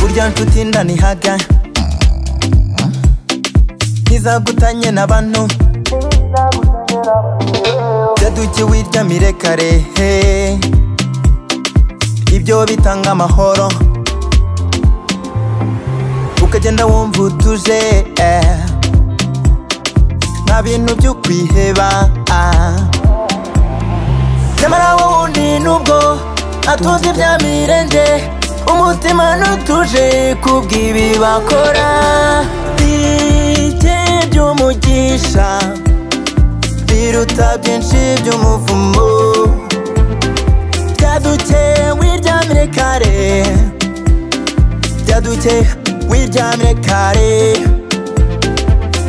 Burya nshuti ndanihaga ntizagutanye n'abantu byaduke wiryamire kare ibyo bitanga amahoro ukagenda wumva utuje nta bintu byo kwiheba nyamara wundi nubwo atuzi bya mirenge umutima n'utuje kubw'ibi bakora bike by'umugisha biruta byinshi by'umuvumo byaduke wiryamire kare byaduke wiryamire kare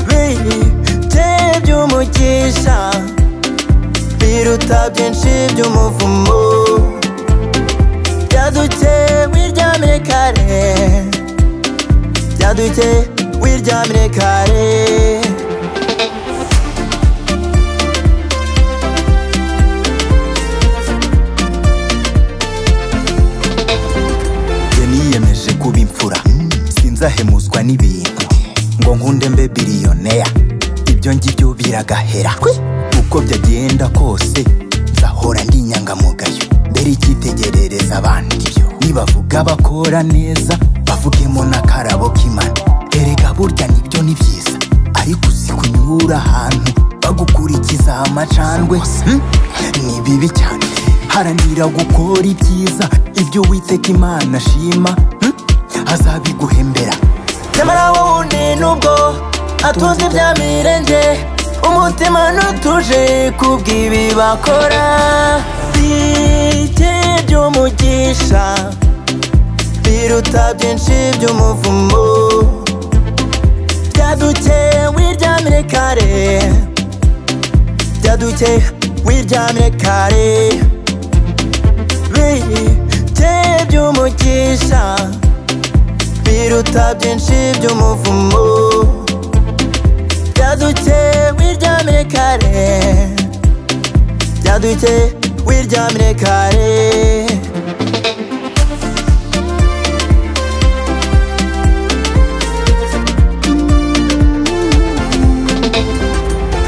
bike by'umugisha biruta byinshi by'umuvumo byaduke wiryamire kare byaduke wiryamire kare niyemeje kuba imfura sinzahemuzwa n'ibintu ngo nkunde mbe biliyonea ibyo ngibyo biragahera uko byagenda kose nzahora ndi inyangamugayo mbere icyitegerereza abandi nibavuga bakora neza bavugemo n'akarabo k'Imana erega burya nibyo ni byiza ariko uzi kunyura ahantu bagukurikiza amacandwe ni bibi cyane haranira gukora ibyiza ibyo Uwiteka Imana ashima azabiguhembera nyamara wundi nubwo atuzi bya mirenge umutima n'utuje kubw'ibi bakora bike by'umugisha biruta byinshi by'umuvumo byaduke wiryamire kare byaduke wiryamire kare bike by'umugisha biruta byinshi by'umuvumo byaduke wiryamire kare byaduke wiryamire kare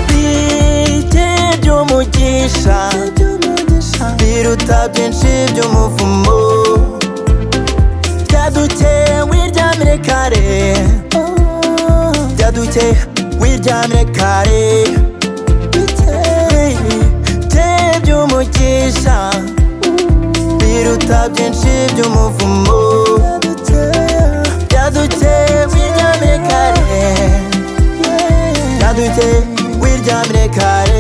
bike by'umugisha biruta byinshi by'umuvumo byaduke wiryamire kare byaduke wiryamire kare bike by'umugisha biruta byinshi by'umuvumo byaduke wiryamire kare byaduke wiryamire kare